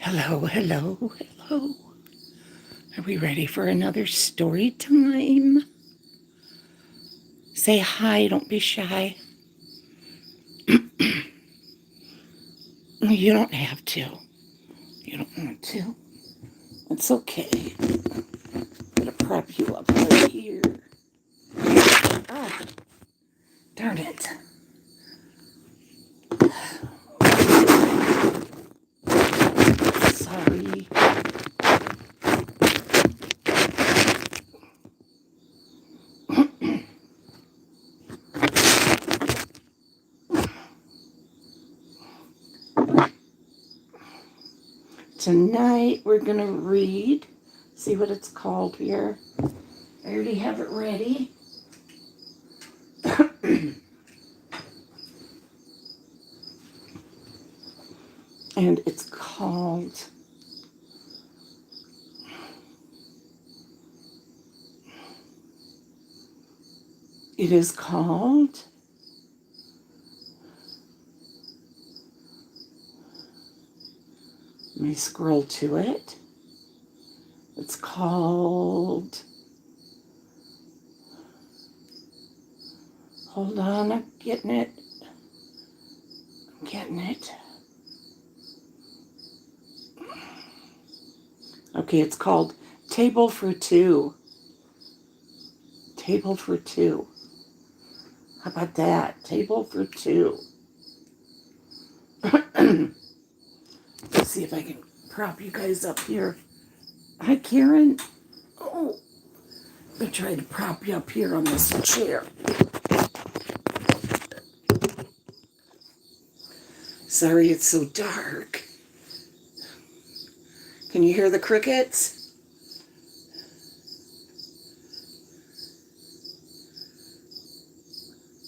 Hello, hello, hello. Are we ready for another story time? Say hi, don't be shy. You don't have to. You don't want to. It's okay. I'm gonna prop you up right here. Ah, darn it. Sorry. Tonight we're gonna read. See what it's called here. I already have it ready. And it's called It is called Let me scroll to it. It's called Hold on, I'm getting it. I'm getting it. Okay, it's called Table for Two. Table for Two. How about that? Table for Two. Let's see if I can prop you guys up here. Hi, Karen. Oh, I'm going to try to prop you up here on this chair. Sorry, it's so dark. Can you hear the crickets?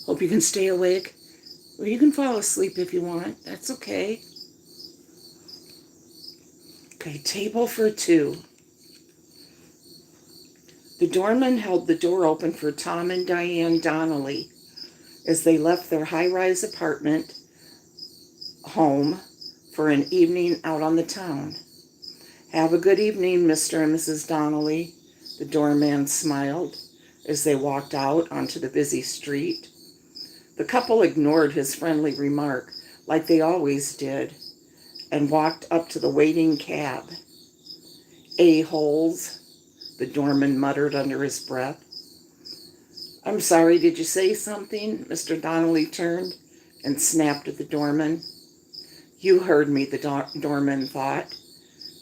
Hope you can stay awake. Well, you can fall asleep if you want. That's okay. Okay, Table for Two. The doorman held the door open for Tom and Diane Donnelly as they left their high-rise apartment home for an evening out on the town. Have a good evening, Mr. and Mrs. Donnelly, the doorman smiled as they walked out onto the busy street. The couple ignored his friendly remark, like they always did, and walked up to the waiting cab. A-holes, the doorman muttered under his breath. I'm sorry, did you say something? Mr. Donnelly turned and snapped at the doorman. You heard me, the doorman thought,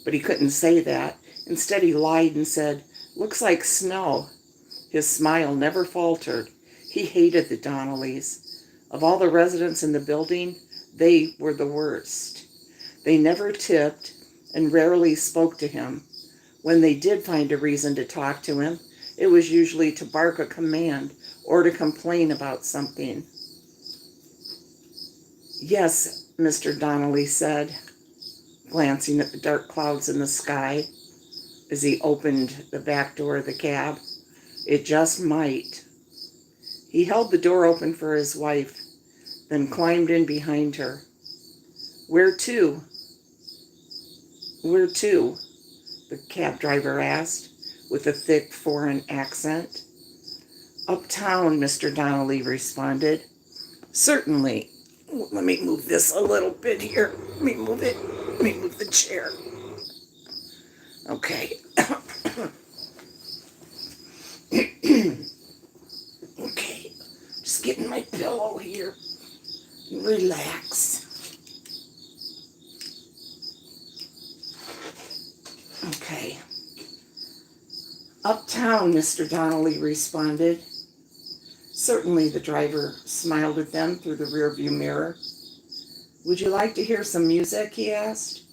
but he couldn't say that. Instead, he lied and said, looks like snow. His smile never faltered. He hated the Donnellys. Of all the residents in the building, they were the worst. They never tipped and rarely spoke to him. When they did find a reason to talk to him, it was usually to bark a command or to complain about something. Yes, Mr. Donnelly said, glancing at the dark clouds in the sky as he opened the back door of the cab. It just might. He held the door open for his wife, then climbed in behind her. Where to? Where to? The cab driver asked, with a thick foreign accent. Uptown, Mr. Donnelly responded. Certainly. Let me move this a little bit here. Let me move it. Let me move the chair. Okay. Okay. Just getting my pillow here. Relax. Okay. Uptown, Mr. Donnelly responded. Certainly, the driver smiled at them through the rearview mirror. Would you like to hear some music? He asked,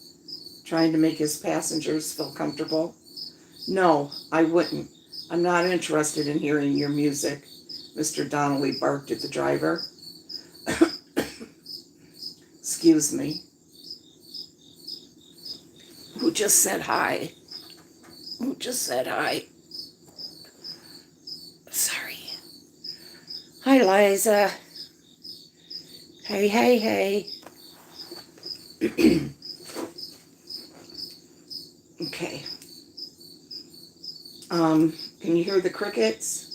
trying to make his passengers feel comfortable. No, I wouldn't. I'm not interested in hearing your music, Mr. Donnelly barked at the driver. Excuse me. Who just said hi? Who just said hi? Sorry. Hi, Liza. Hey, hey, hey. Okay. Can you hear the crickets?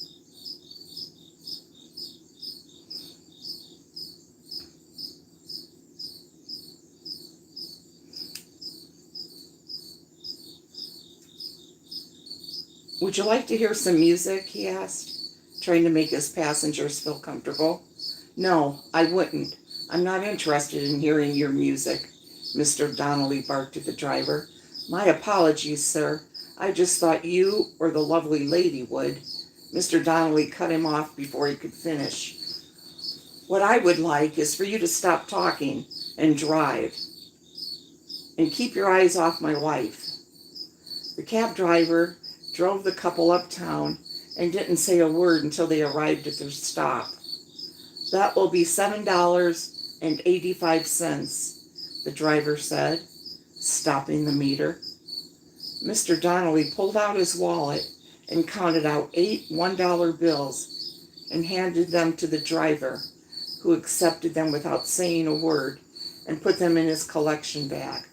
Would you like to hear some music? He asked, trying to make his passengers feel comfortable. No, I wouldn't. I'm not interested in hearing your music, Mr. Donnelly barked at the driver. My apologies, sir. I just thought you or the lovely lady would. Mr. Donnelly cut him off before he could finish. What I would like is for you to stop talking and drive. And keep your eyes off my wife. The cab driver drove the couple uptown and didn't say a word until they arrived at their stop. That will be $7.85, the driver said, stopping the meter. Mr. Donnelly pulled out his wallet and counted out 8 $1 bills and handed them to the driver, who accepted them without saying a word and put them in his collection bag.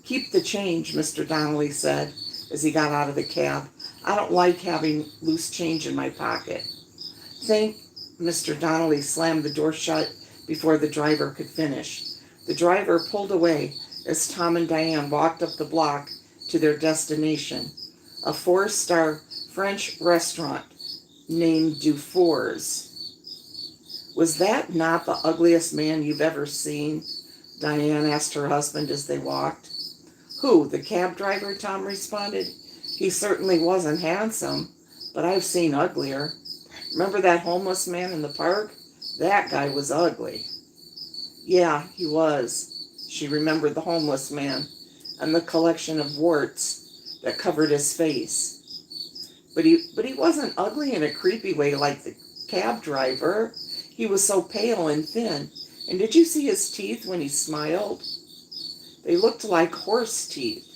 Keep the change, Mr. Donnelly said as he got out of the cab. I don't like having loose change in my pocket. Mr. Donnelly slammed the door shut before the driver could finish. The driver pulled away as Tom and Diane walked up the block to their destination, a 4-star French restaurant named Dufour's. Was that not the ugliest man you've ever seen? Diane asked her husband as they walked. Who, the cab driver? Tom responded. He certainly wasn't handsome, but I've seen uglier. Remember that homeless man in the park? That guy was ugly. Yeah, he was. She remembered the homeless man and the collection of warts that covered his face. But he wasn't ugly in a creepy way like the cab driver. He was so pale and thin. And did you see his teeth when he smiled? They looked like horse teeth.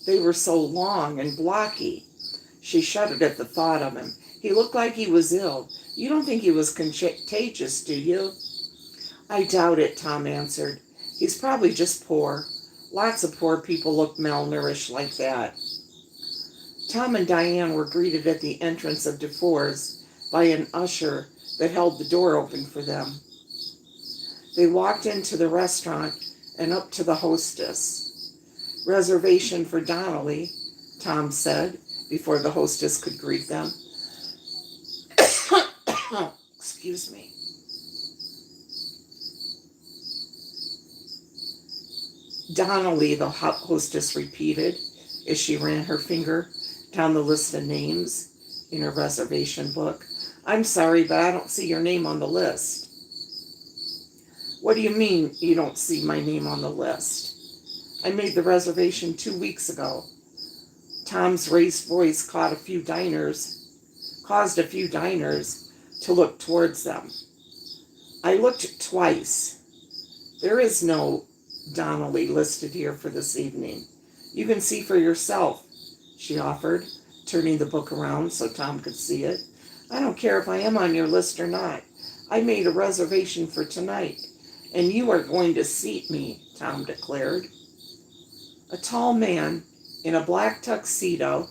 They were so long and blocky. She shuddered at the thought of him. He looked like he was ill. You don't think he was contagious, do you? I doubt it, Tom answered. He's probably just poor. Lots of poor people look malnourished like that. Tom and Diane were greeted at the entrance of Dufour's by an usher that held the door open for them. They walked into the restaurant and up to the hostess. Reservation for Donnelly, Tom said, before the hostess could greet them. Excuse me. Donnelly, the hostess repeated as she ran her finger down the list of names in her reservation book. I'm sorry, but I don't see your name on the list. What do you mean you don't see my name on the list? I made the reservation 2 weeks ago. Tom's raised voice caused a few diners to look towards them. I looked twice. There is no Donnelly listed here for this evening. You can see for yourself, she offered, turning the book around so Tom could see it. I don't care if I am on your list or not. I made a reservation for tonight, and you are going to seat me, Tom declared. A tall man in a black tuxedo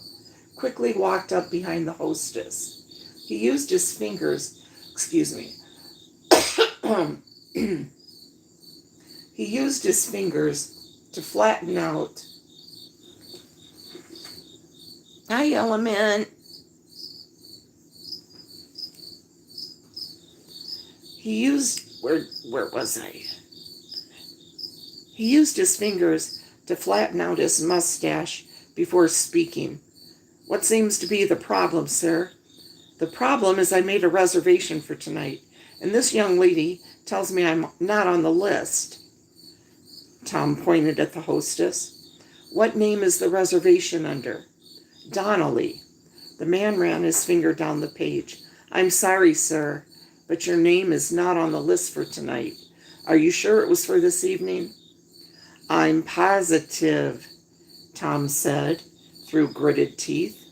quickly walked up behind the hostess. He used his fingers, he used his fingers to flatten out. Hi, Element. Where was I? He used his fingers to flatten out his mustache before speaking. What seems to be the problem, sir? The problem is I made a reservation for tonight, and this young lady tells me I'm not on the list. Tom pointed at the hostess. What name is the reservation under? Donnelly. The man ran his finger down the page. I'm sorry, sir, but your name is not on the list for tonight. Are you sure it was for this evening? I'm positive, Tom said through gritted teeth.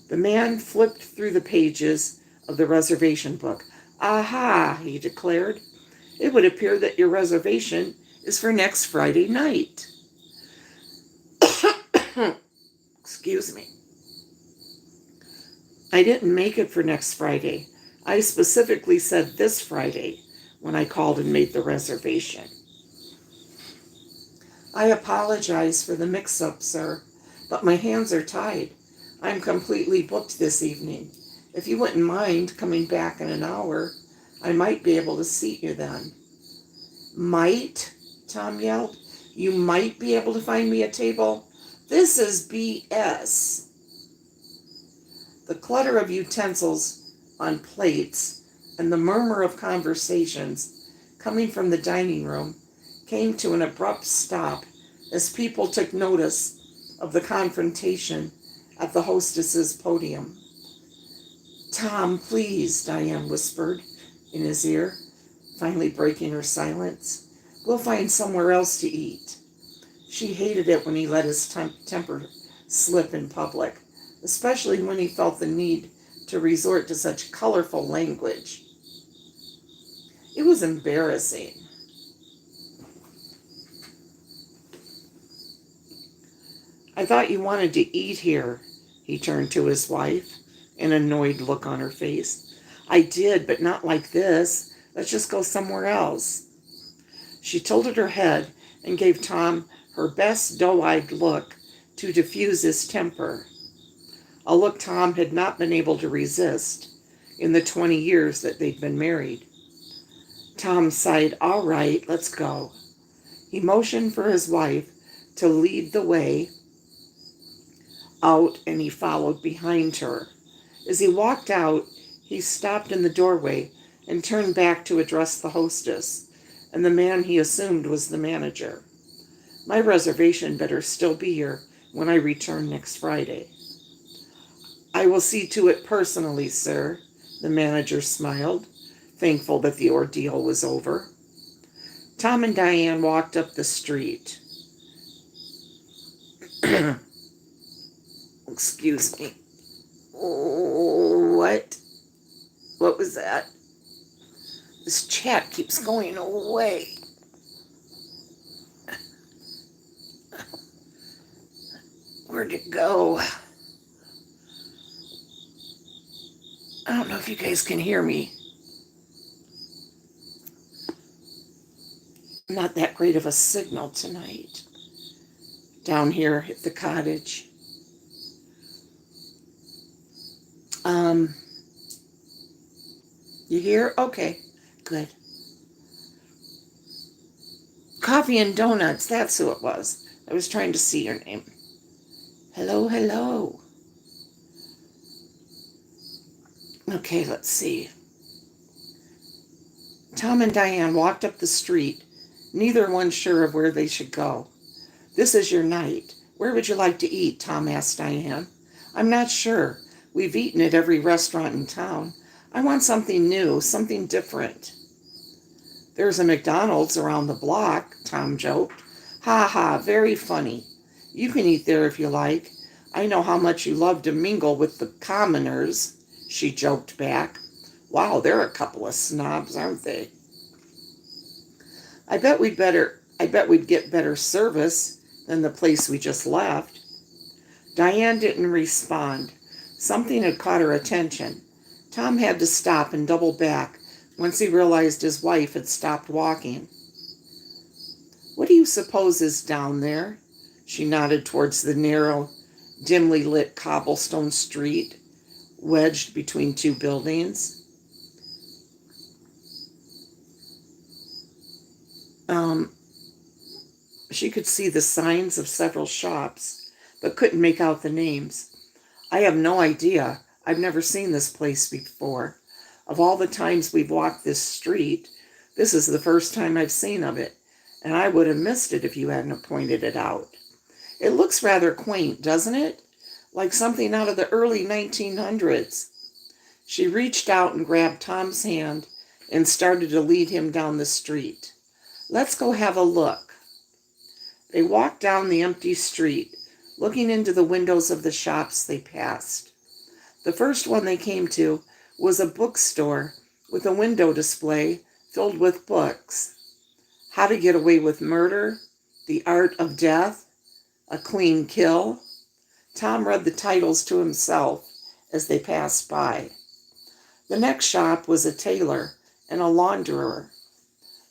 The man flipped through the pages of the reservation book. Aha, he declared. It would appear that your reservation is for next Friday night. Excuse me. I didn't make it for next Friday. I specifically said this Friday when I called and made the reservation. I apologize for the mix-up, sir, but my hands are tied. I'm completely booked this evening. If you wouldn't mind coming back in an hour, I might be able to seat you then. Might? Tom yelled. You might be able to find me a table? This is BS. The clutter of utensils on plates and the murmur of conversations coming from the dining room came to an abrupt stop as people took notice of the confrontation at the hostess's podium. Tom, please, Diane whispered in his ear, finally breaking her silence. We'll find somewhere else to eat. She hated it when he let his temper slip in public, especially when he felt the need to resort to such colorful language. It was embarrassing. I thought you wanted to eat here, he turned to his wife, an annoyed look on her face. I did, but not like this. Let's just go somewhere else. She tilted her head and gave Tom her best doe-eyed look to diffuse his temper, a look Tom had not been able to resist in the 20 years that they'd been married. Tom sighed, all right, let's go. He motioned for his wife to lead the way out, and he followed behind her. As he walked out, he stopped in the doorway and turned back to address the hostess and the man he assumed was the manager. My reservation better still be here when I return next Friday. I will see to it personally, sir, the manager smiled, thankful that the ordeal was over. Tom and Diane walked up the street. Excuse me. What? What was that? This chat keeps going away. Where'd it go? I don't know if you guys can hear me. Not that great of a signal tonight. Down here at the cottage. You hear? Okay, good. Coffee and Donuts, that's who it was. I was trying to see your name. Hello, hello. Okay, let's see. Tom and Diane walked up the street, neither one sure of where they should go. This is your night. Where would you like to eat? Tom asked Diane. I'm not sure. We've eaten at every restaurant in town. I want something new, something different. There's a McDonald's around the block, Tom joked. Ha ha, very funny. You can eat there if you like. I know how much you love to mingle with the commoners, she joked back. Wow, they're a couple of snobs, aren't they? I bet we'd get better service than the place we just left. Diane didn't respond. Something had caught her attention. Tom had to stop and double back once he realized his wife had stopped walking. What do you suppose is down there? She nodded towards the narrow, dimly lit cobblestone street, wedged between two buildings. She could see the signs of several shops, but couldn't make out the names. I have no idea. I've never seen this place before. Of all the times we've walked this street, this is the first time I've seen of it, and I would have missed it if you hadn't pointed it out. It looks rather quaint, doesn't it? Like something out of the early 1900s. She reached out and grabbed Tom's hand and started to lead him down the street. Let's go have a look. They walked down the empty street, looking into the windows of the shops they passed. The first one they came to was a bookstore with a window display filled with books. How to Get Away with Murder, The Art of Death, A Clean Kill? Tom read the titles to himself as they passed by. The next shop was a tailor and a launderer.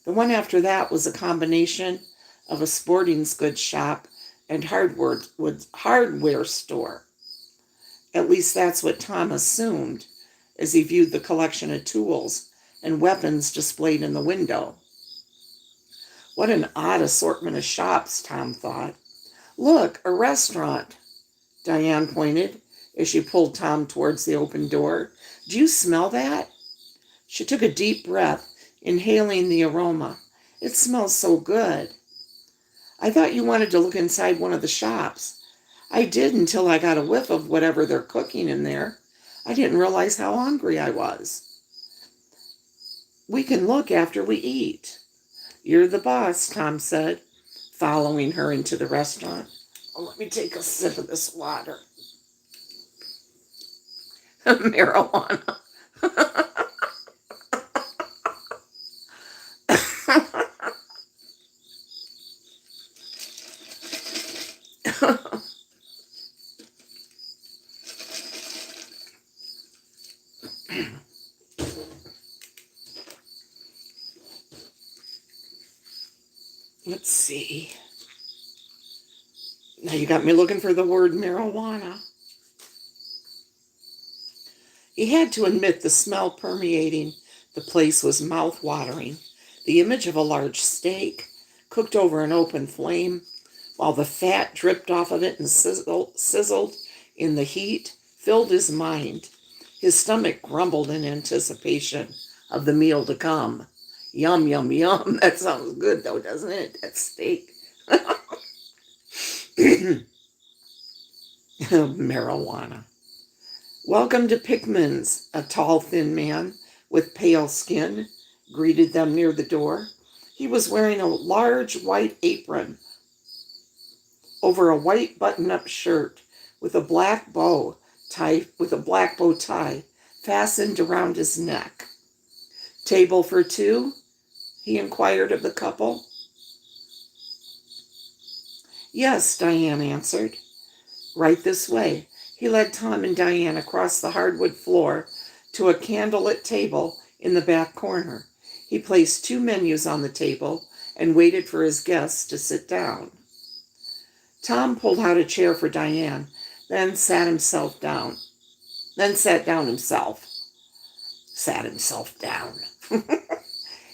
The one after that was a combination of a sporting goods shop and hardware store. At least that's what Tom assumed as he viewed the collection of tools and weapons displayed in the window. What an odd assortment of shops, Tom thought. Look, a restaurant, Diane pointed as she pulled Tom towards the open door. Do you smell that? She took a deep breath, inhaling the aroma. It smells so good. I thought you wanted to look inside one of the shops. I did until I got a whiff of whatever they're cooking in there. I didn't realize how hungry I was. We can look after we eat. You're the boss, Tom said, following her into the restaurant. Oh, let me take a sip of this water. Marijuana. Let's see. Now you got me looking for the word marijuana. He had to admit the smell permeating the place was mouth-watering. The image of a large steak cooked over an open flame, while the fat dripped off of it and sizzled in the heat, filled his mind. His stomach grumbled in anticipation of the meal to come. Yum, yum, yum. That sounds good, though, doesn't it? That steak. Marijuana. Welcome to Pickman's, a tall, thin man with pale skin greeted them near the door. He was wearing a large white apron over a white button-up shirt with a black bow tie fastened around his neck. Table for two? He inquired of the couple. Yes, Diane answered. Right this way. He led Tom and Diane across the hardwood floor to a candlelit table in the back corner. He placed 2 menus on the table and waited for his guests to sit down. Tom pulled out a chair for Diane, then sat down himself.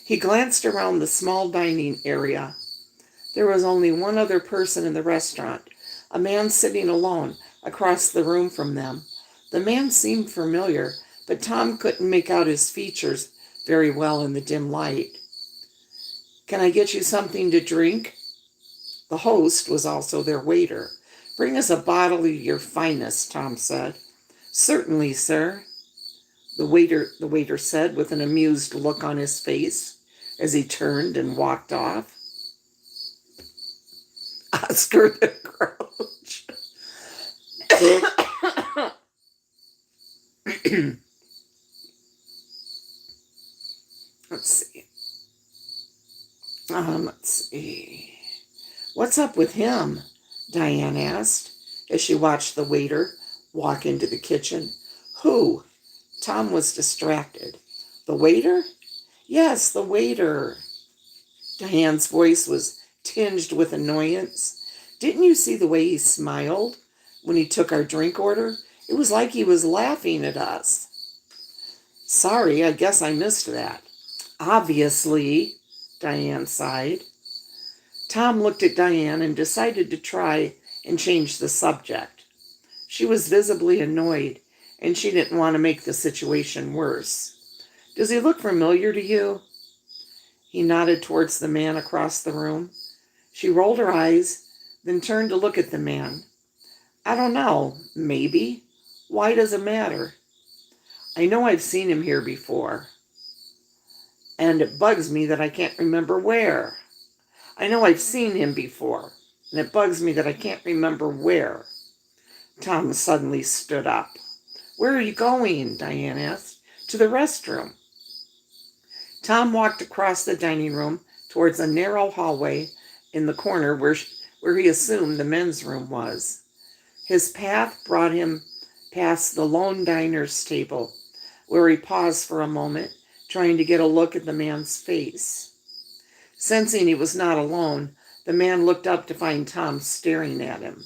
He glanced around the small dining area. There was only one other person in the restaurant, a man sitting alone across the room from them. The man seemed familiar, but Tom couldn't make out his features very well in the dim light. Can I get you something to drink? The host was also their waiter. Bring us a bottle of your finest, Tom said. Certainly, sir, the waiter said with an amused look on his face as he turned and walked off. Oscar the Grouch. Let's see. What's up with him? Diane asked as she watched the waiter walk into the kitchen. Who? Tom was distracted. The waiter? Yes, the waiter. Diane's voice was tinged with annoyance. Didn't you see the way he smiled when he took our drink order? It was like he was laughing at us. Sorry, I guess I missed that. Obviously, Diane sighed. Tom looked at Diane and decided to try and change the subject. She was visibly annoyed, and she didn't want to make the situation worse. Does he look familiar to you? He nodded towards the man across the room. She rolled her eyes, then turned to look at the man. I don't know, maybe. Why does it matter? I know I've seen him here before. And it bugs me that I can't remember where. I know I've seen him before, and it bugs me that I can't remember where. Tom suddenly stood up. Where are you going? Diane asked. To the restroom. Tom walked across the dining room towards a narrow hallway in the corner where he assumed the men's room was. His path brought him past the lone diner's table, where he paused for a moment, trying to get a look at the man's face. Sensing he was not alone, the man looked up to find Tom staring at him.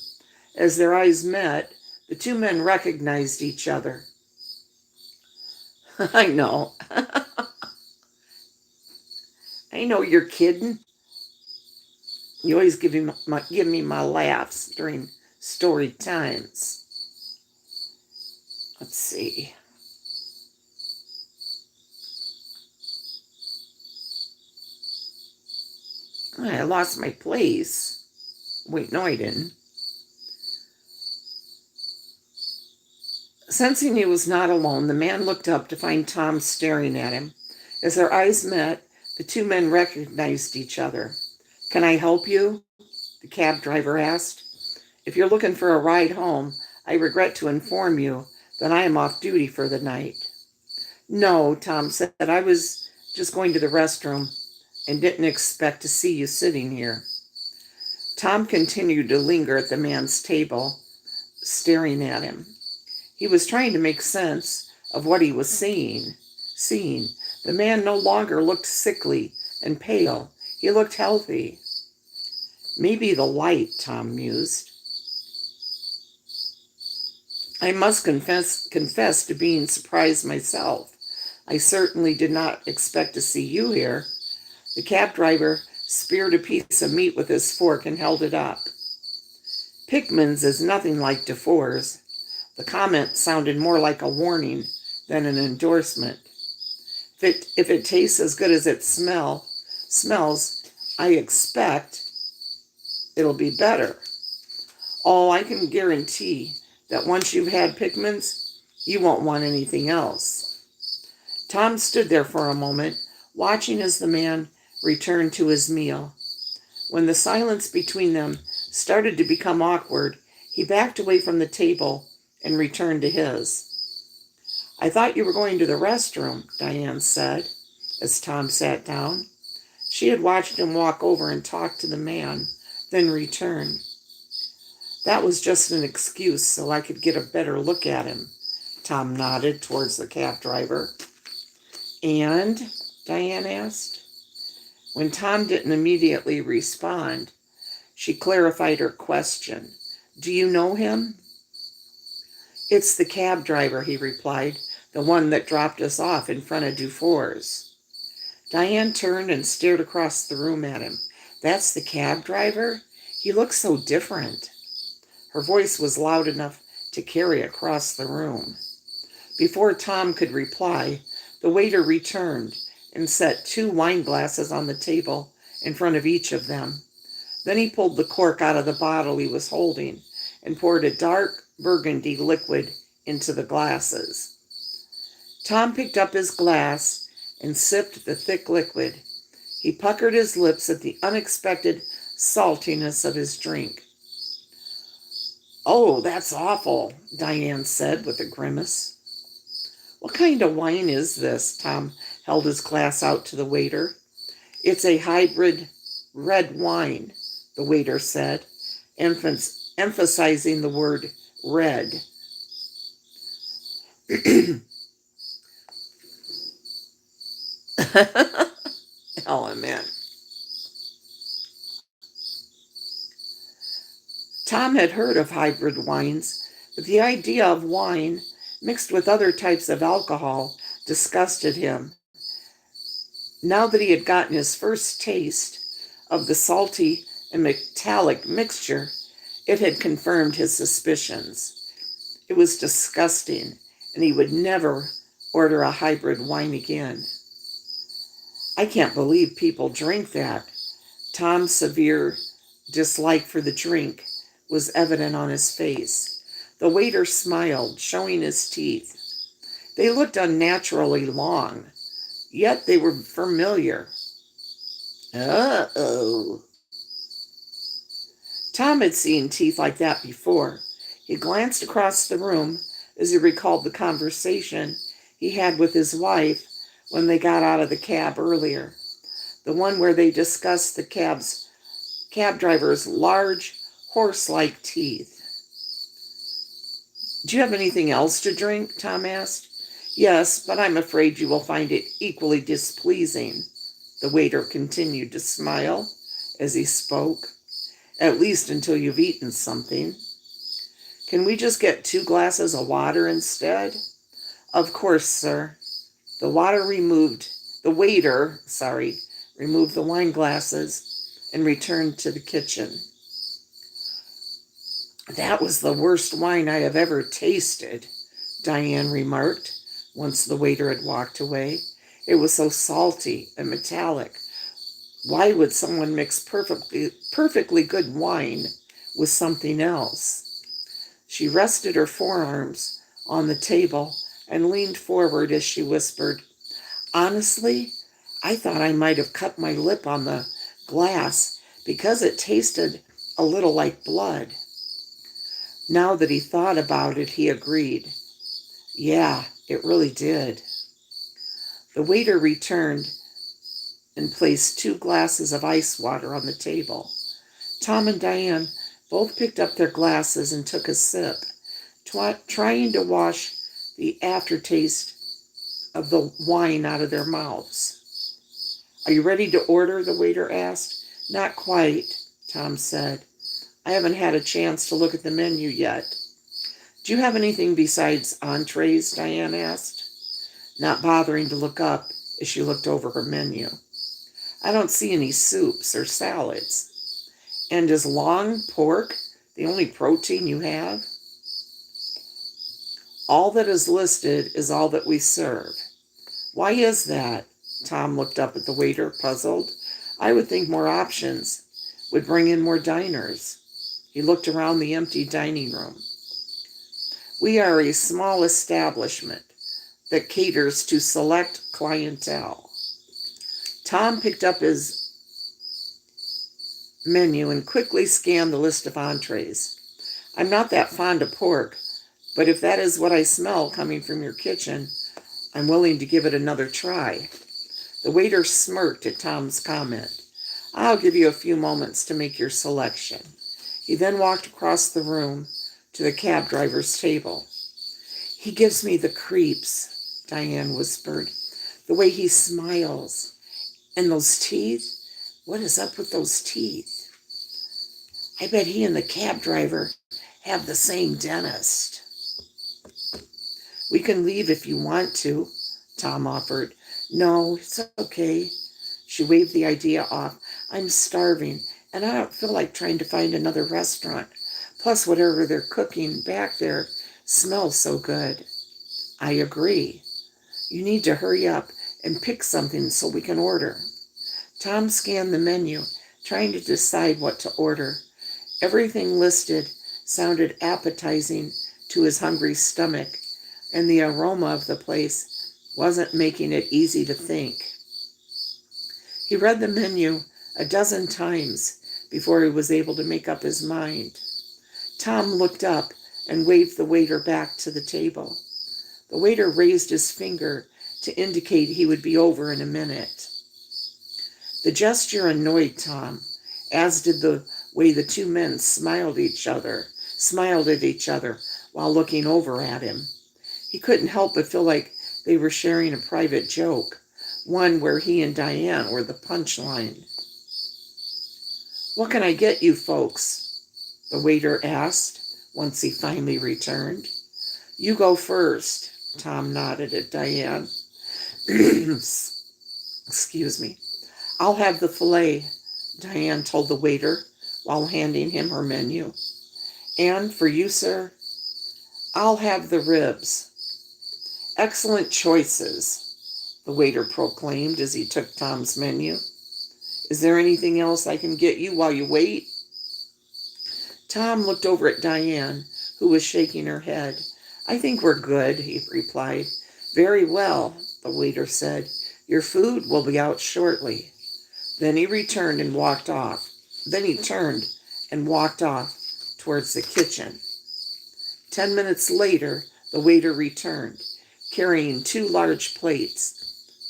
As their eyes met, the two men recognized each other. I know. I know you're kidding. You always give me my laughs during story times. Let's see. I lost my place. Wait, no, I didn't. Sensing he was not alone, the man looked up to find Tom staring at him. As their eyes met, the two men recognized each other. Can I help you? The cab driver asked. If you're looking for a ride home, I regret to inform you that I am off duty for the night. No, Tom said, I was just going to the restroom and didn't expect to see you sitting here. Tom continued to linger at the man's table, staring at him. He was trying to make sense of what he was seeing. The man no longer looked sickly and pale. He looked healthy. Maybe the light, Tom mused. I must confess to being surprised myself. I certainly did not expect to see you here. The cab driver speared a piece of meat with his fork and held it up. Pickman's is nothing like DeFore's. The comment sounded more like a warning than an endorsement. If it tastes as good as it smells, I expect it'll be better. Oh, I can guarantee that once you've had Pickman's, you won't want anything else. Tom stood there for a moment, watching as the man returned to his meal. When the silence between them started to become awkward, he backed away from the table and returned to his. I thought you were going to the restroom, Diane said, as Tom sat down. She had watched him walk over and talk to the man, then return. That was just an excuse so I could get a better look at him, Tom nodded towards the cab driver. And? Diane asked. When Tom didn't immediately respond, she clarified her question. Do you know him? It's the cab driver, he replied, the one that dropped us off in front of Dufour's. Diane turned and stared across the room at him. That's the cab driver? He looks so different. Her voice was loud enough to carry across the room. Before Tom could reply, the waiter returned and set 2 wine glasses on the table in front of each of them. Then he pulled the cork out of the bottle he was holding and poured a dark burgundy liquid into the glasses. Tom picked up his glass and sipped the thick liquid. He puckered his lips at the unexpected saltiness of his drink. Oh, that's awful, Diane said with a grimace. What kind of wine is this? Tom held his glass out to the waiter. It's a hybrid red wine, the waiter said, emphasizing the word red. Element. Tom had heard of hybrid wines, but the idea of wine mixed with other types of alcohol disgusted him. Now that he had gotten his first taste of the salty and metallic mixture, it had confirmed his suspicions. It was disgusting, and he would never order a hybrid wine again. I can't believe people drink that. Tom's severe dislike for the drink was evident on his face. The waiter smiled, showing his teeth. They looked unnaturally long, yet they were familiar. Uh-oh. Tom had seen teeth like that before. He glanced across the room as he recalled the conversation he had with his wife when they got out of the cab earlier, the one where they discussed the cab's cab driver's large, horse-like teeth. "Do you have anything else to drink?" Tom asked. "Yes, but I'm afraid you will find it equally displeasing." The waiter continued to smile as he spoke. "At least until you've eaten something." "Can we just get 2 glasses of water instead?" "Of course, sir." The waiter removed the wine glasses and returned to the kitchen. "That was the worst wine I have ever tasted," Diane remarked once the waiter had walked away. "It was so salty and metallic. Why would someone mix perfectly good wine with something else?" She rested her forearms on the table and leaned forward as she whispered, "Honestly, I thought I might have cut my lip on the glass because it tasted a little like blood." Now that he thought about it, he agreed. "Yeah, it really did." The waiter returned and placed 2 glasses of ice water on the table. Tom and Diane both picked up their glasses and took a sip, trying to wash the aftertaste of the wine out of their mouths. "Are you ready to order?" the waiter asked. "Not quite," Tom said. "I haven't had a chance to look at the menu yet." "Do you have anything besides entrees?" Diane asked, not bothering to look up as she looked over her menu. "I don't see any soups or salads." "And is long pork the only protein you have?" "All that is listed is all that we serve." "Why is that?" Tom looked up at the waiter, puzzled. "I would think more options would bring in more diners." He looked around the empty dining room. "We are a small establishment that caters to select clientele." Tom picked up his menu and quickly scanned the list of entrees. "I'm not that fond of pork, but if that is what I smell coming from your kitchen, I'm willing to give it another try." The waiter smirked at Tom's comment. "I'll give you a few moments to make your selection." He then walked across the room to the cab driver's table. "He gives me the creeps," Diane whispered. "The way he smiles. And those teeth? What is up with those teeth? I bet he and the cab driver have the same dentist." "We can leave if you want to," Tom offered. "No, it's okay." She waved the idea off. "I'm starving, and I don't feel like trying to find another restaurant. Plus, whatever they're cooking back there smells so good." "I agree. You need to hurry up and pick something so we can order." Tom scanned the menu, trying to decide what to order. Everything listed sounded appetizing to his hungry stomach, and the aroma of the place wasn't making it easy to think. He read the menu a dozen times before he was able to make up his mind. Tom looked up and waved the waiter back to the table. The waiter raised his finger to indicate he would be over in a minute. The gesture annoyed Tom, as did the way the 2 men smiled at each other while looking over at him. He couldn't help but feel like they were sharing a private joke, one where he and Diane were the punchline. "What can I get you folks?" the waiter asked once he finally returned. "You go first," Tom nodded at Diane. Excuse me. "I'll have the filet," Diane told the waiter while handing him her menu. "And for you, sir?" "I'll have the ribs." "Excellent choices," the waiter proclaimed as he took Tom's menu. "Is there anything else I can get you while you wait?" Tom looked over at Diane, who was shaking her head. "I think we're good," he replied. "Very well," the waiter said. "Your food will be out shortly." Then he turned and walked off towards the kitchen. 10 minutes later, the waiter returned, carrying 2 large plates,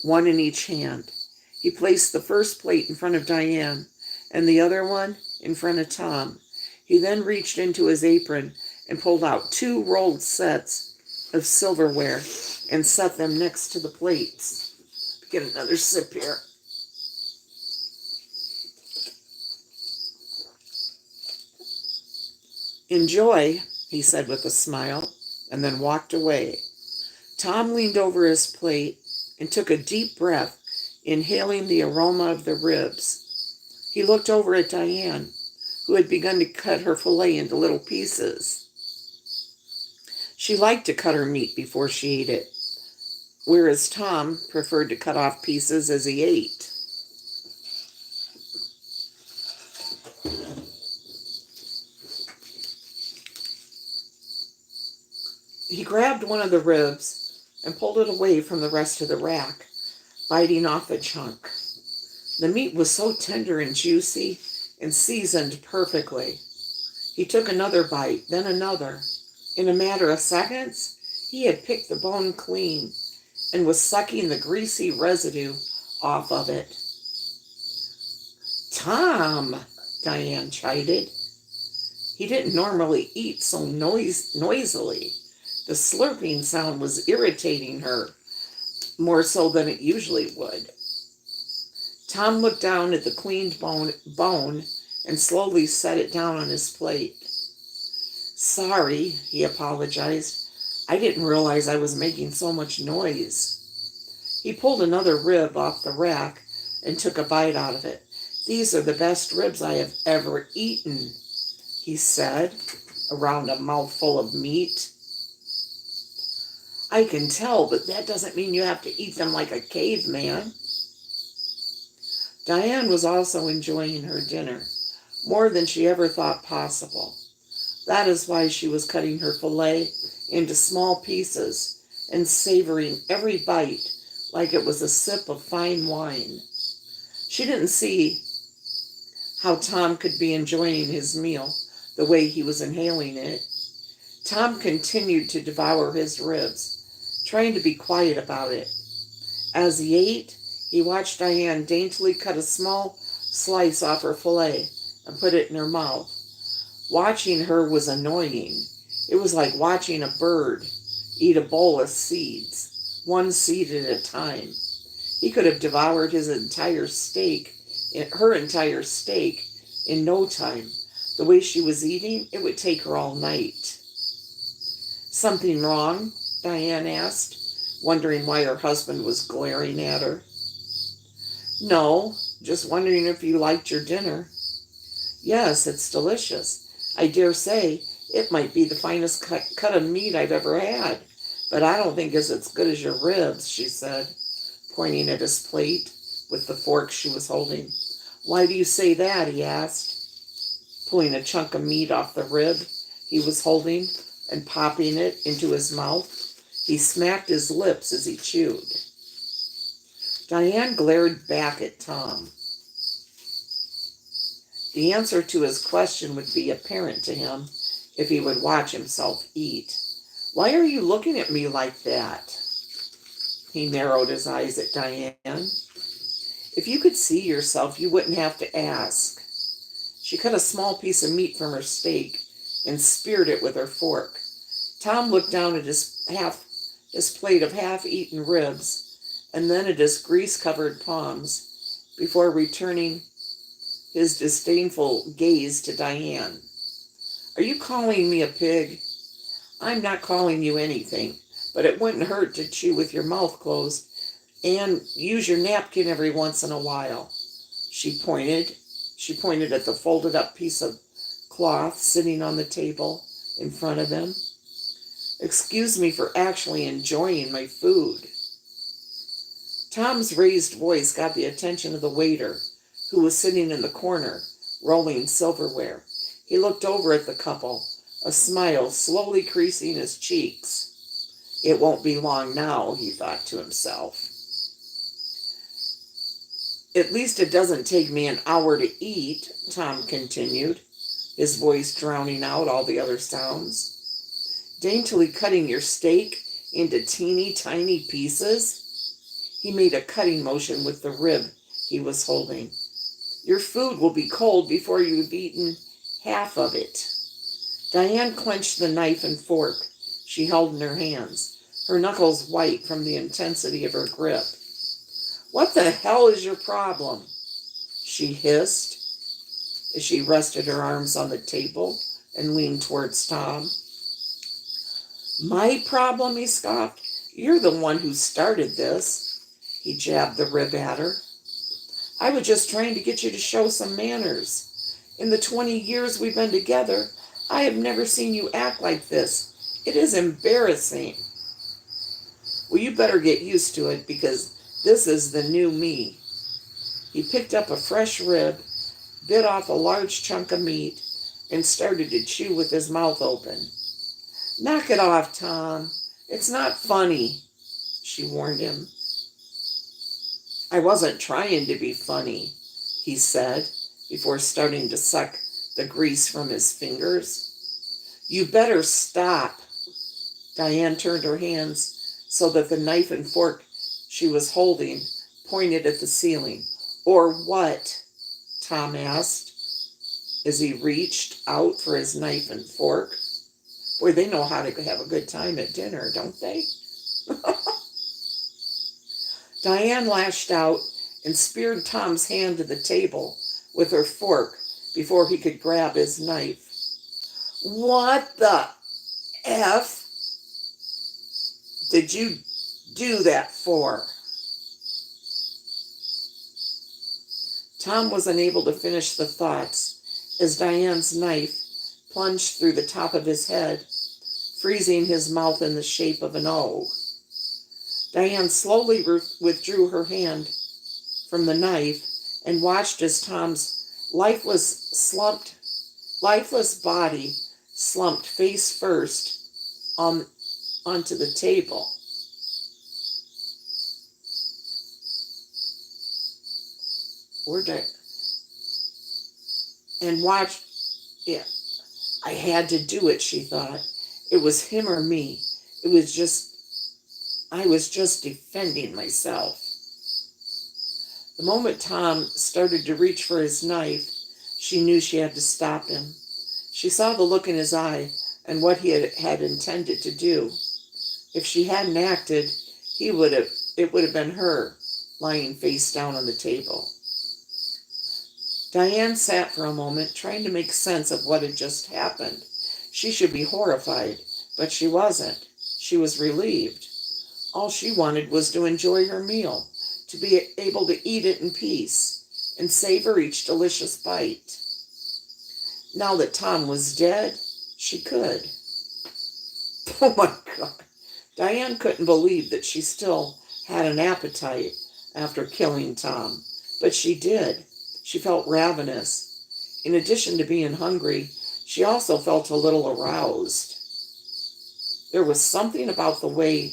one in each hand. He placed the first plate in front of Diane and the other one in front of Tom. He then reached into his apron and pulled out 2 rolled sets of silverware and set them next to the plates. Get another sip here. "Enjoy," he said with a smile, and then walked away. Tom leaned over his plate and took a deep breath, inhaling the aroma of the ribs. He looked over at Diane, who had begun to cut her filet into little pieces. She liked to cut her meat before she ate it, whereas Tom preferred to cut off pieces as he ate. He grabbed one of the ribs and pulled it away from the rest of the rack, biting off a chunk. The meat was so tender and juicy and seasoned perfectly. He took another bite, then another. In a matter of seconds, he had picked the bone clean and was sucking the greasy residue off of it. "Tom," Diane chided. He didn't normally eat so noisily. The slurping sound was irritating her, more so than it usually would. Tom looked down at the cleaned bone and slowly set it down on his plate. "Sorry," he apologized. "I didn't realize I was making so much noise." He pulled another rib off the rack and took a bite out of it. "These are the best ribs I have ever eaten," he said, around a mouthful of meat. "I can tell, but that doesn't mean you have to eat them like a caveman." Diane was also enjoying her dinner, more than she ever thought possible. That is why she was cutting her filet into small pieces and savoring every bite like it was a sip of fine wine. She didn't see how Tom could be enjoying his meal the way he was inhaling it. Tom continued to devour his ribs, trying to be quiet about it. As he ate, he watched Diane daintily cut a small slice off her filet and put it in her mouth. Watching her was annoying. It was like watching a bird eat a bowl of seeds, one seed at a time. He could have devoured her entire steak in no time. The way she was eating, it would take her all night. "Something wrong?" Diane asked, wondering why her husband was glaring at her. "No, just wondering if you liked your dinner." "Yes, it's delicious. I dare say it might be the finest cut of meat I've ever had, but I don't think it's as good as your ribs," she said, pointing at his plate with the fork she was holding. "Why do you say that?" he asked, pulling a chunk of meat off the rib he was holding and popping it into his mouth. He smacked his lips as he chewed. Diane glared back at Tom. The answer to his question would be apparent to him if he would watch himself eat. "Why are you looking at me like that?" He narrowed his eyes at Diane. "If you could see yourself, you wouldn't have to ask." She cut a small piece of meat from her steak and speared it with her fork. Tom looked down at his plate of half-eaten ribs and then at his grease-covered palms before returning his disdainful gaze to Diane. "Are you calling me a pig?" "I'm not calling you anything, but it wouldn't hurt to chew with your mouth closed and use your napkin every once in a while." She pointed at the folded up piece of cloth sitting on the table in front of him. "Excuse me for actually enjoying my food." Tom's raised voice got the attention of the waiter, who was sitting in the corner, rolling silverware. He looked over at the couple, a smile slowly creasing his cheeks. "It won't be long now," he thought to himself. "At least it doesn't take me an hour to eat," Tom continued, his voice drowning out all the other sounds. "Daintily cutting your steak into teeny tiny pieces." He made a cutting motion with the rib he was holding. Your food will be cold before you've eaten half of it. Diane clenched the knife and fork she held in her hands, her knuckles white from the intensity of her grip. What the hell is your problem? She hissed as she rested her arms on the table and leaned towards Tom. My problem, he scoffed. You're the one who started this. He jabbed the rib at her. I was just trying to get you to show some manners. In the 20 years we've been together, I have never seen you act like this. It is embarrassing. Well, you better get used to it because this is the new me. He picked up a fresh rib, bit off a large chunk of meat, and started to chew with his mouth open. Knock it off, Tom. It's not funny, she warned him. I wasn't trying to be funny, he said, before starting to suck the grease from his fingers. You better stop. Diane turned her hands so that the knife and fork she was holding pointed at the ceiling. Or what? Tom asked as he reached out for his knife and fork. Boy, they know how to have a good time at dinner, don't they? Diane lashed out and speared Tom's hand to the table with her fork before he could grab his knife. What the F did you do that for? Tom was unable to finish the thoughts as Diane's knife plunged through the top of his head, freezing his mouth in the shape of an O. Diane slowly withdrew her hand from the knife and watched as Tom's lifeless body slumped face first onto the table. And watched it. I had to do it, she thought. It was him or me. I was just defending myself. The moment Tom started to reach for his knife, she knew she had to stop him. She saw the look in his eye and what he had intended to do. If she hadn't acted, it would have been her lying face down on the table. Diane sat for a moment, trying to make sense of what had just happened. She should be horrified, but she wasn't. She was relieved. All she wanted was to enjoy her meal, to be able to eat it in peace and savor each delicious bite. Now that Tom was dead, she could. Oh my God. Diane couldn't believe that she still had an appetite after killing Tom, but she did. She felt ravenous. In addition to being hungry, she also felt a little aroused. There was something about the way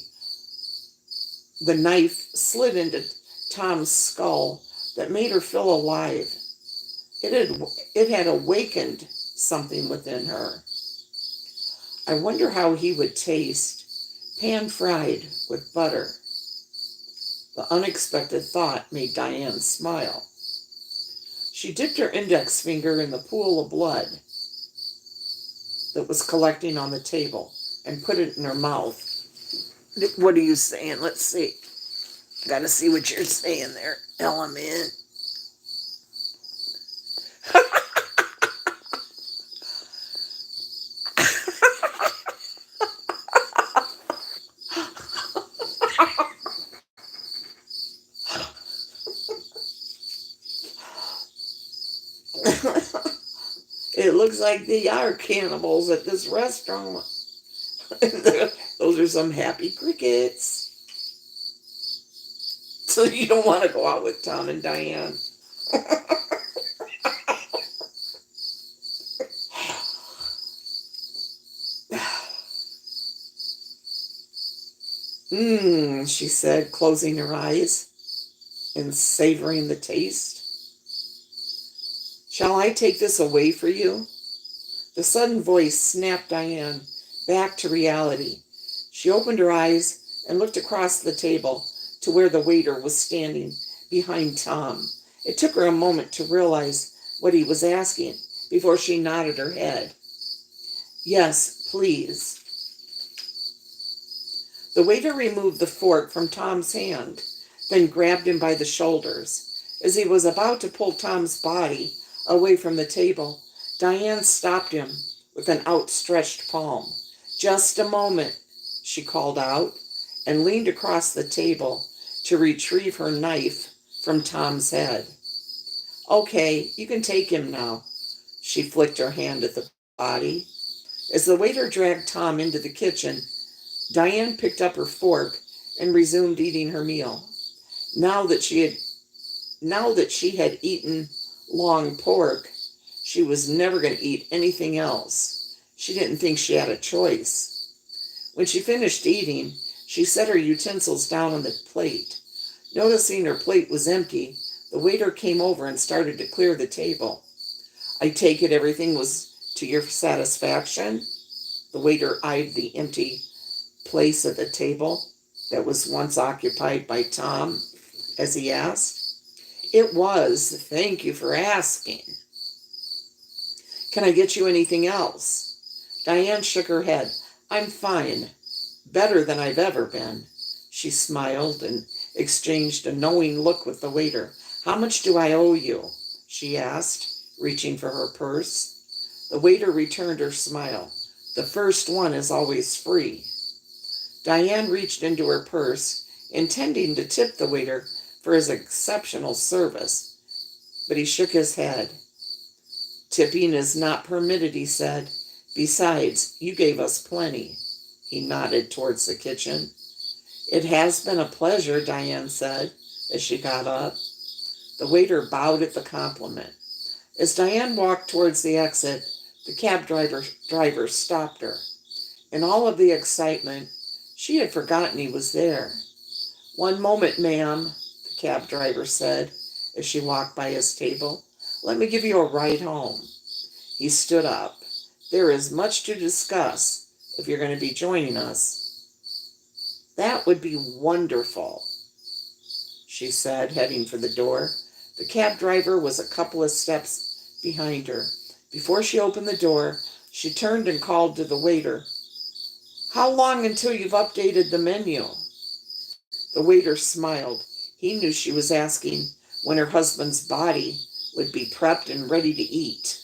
the knife slid into Tom's skull that made her feel alive. It had awakened something within her. I wonder how he would taste, pan-fried with butter. The unexpected thought made Diane smile. She dipped her index finger in the pool of blood that was collecting on the table and put it in her mouth. What are you saying? Let's see. Gotta see what you're saying there, Element. It looks like they are cannibals at this restaurant. Those are some happy crickets. So you don't want to go out with Tom and Diane. She said, closing her eyes and savoring the taste. Shall I take this away for you? The sudden voice snapped Diane back to reality. She opened her eyes and looked across the table to where the waiter was standing behind Tom, It took her a moment to realize what he was asking before she nodded her head. Yes, please. The waiter removed the fork from Tom's hand, then grabbed him by the shoulders. As he was about to pull Tom's body away from the table, Diane stopped him with an outstretched palm. Just a moment, she called out, and leaned across the table to retrieve her knife from Tom's head. Okay, you can take him now. She flicked her hand at the body. As the waiter dragged Tom into the kitchen, Diane picked up her fork and resumed eating her meal. Now that she had eaten long pork, she was never going to eat anything else. She didn't think she had a choice. When she finished eating, she set her utensils down on the plate. Noticing her plate was empty, the waiter came over and started to clear the table. I take it everything was to your satisfaction? The waiter eyed the empty place at the table that was once occupied by Tom as he asked. It was. Thank you for asking. Can I get you anything else? Diane shook her head. I'm fine. Better than I've ever been. She smiled and exchanged a knowing look with the waiter. How much do I owe you? She asked, reaching for her purse. The waiter returned her smile. The first one is always free. Diane reached into her purse, intending to tip the waiter for his exceptional service, but he shook his head. Tipping is not permitted, he said. Besides, you gave us plenty. He nodded towards the kitchen. It has been a pleasure, Diane said as she got up. The waiter bowed at the compliment. As Diane walked towards the exit, the cab driver stopped her. In all of the excitement, she had forgotten he was there. One moment, ma'am, the cab driver said as she walked by his table. Let me give you a ride home. He stood up. There is much to discuss if you're going to be joining us. That would be wonderful, she said, heading for the door. The cab driver was a couple of steps behind her. Before she opened the door, she turned and called to the waiter. How long until you've updated the menu? The waiter smiled. He knew she was asking when her husband's body would be prepped and ready to eat.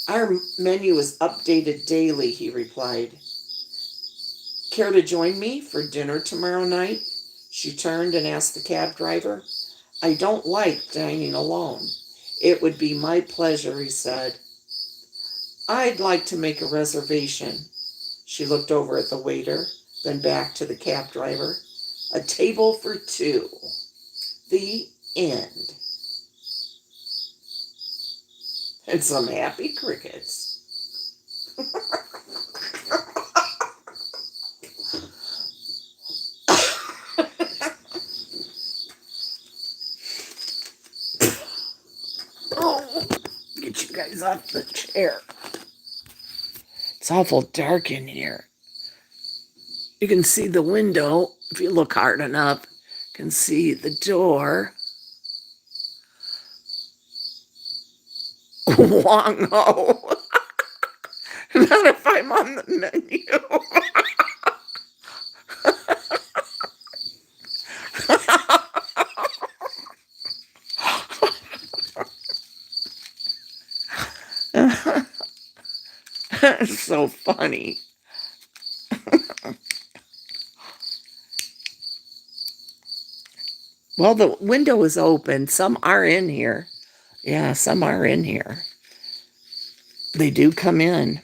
Our menu is updated daily, he replied. Care to join me for dinner tomorrow night? She turned and asked the cab driver. I don't like dining alone. It would be my pleasure, he said. I'd like to make a reservation. She looked over at the waiter, then back to the cab driver. A table for two. The end. And some happy crickets. Oh, get you guys off the chair. It's awful dark in here. You can see the window if you look hard enough. You can see the door. Wongo. Not if I'm on the menu. It's so funny. Well, the window is open. Some are in here. Yeah, some are in here. They do come in.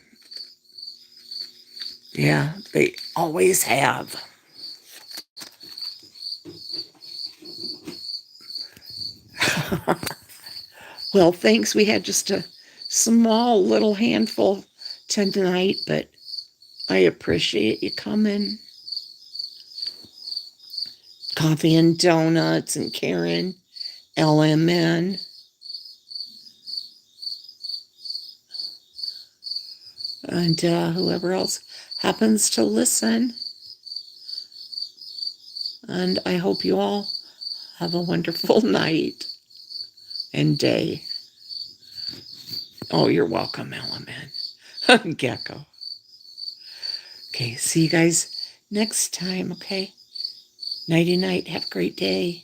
Yeah, they always have. Well, thanks. We had just a small little handful tonight, but I appreciate you coming. Coffee and donuts and Karen, LMN. And whoever else happens to listen. And I hope you all Have a wonderful night and day. Oh, you're welcome, Element. Gecko. Okay, see you guys next time, okay? Nighty night. Have a great day.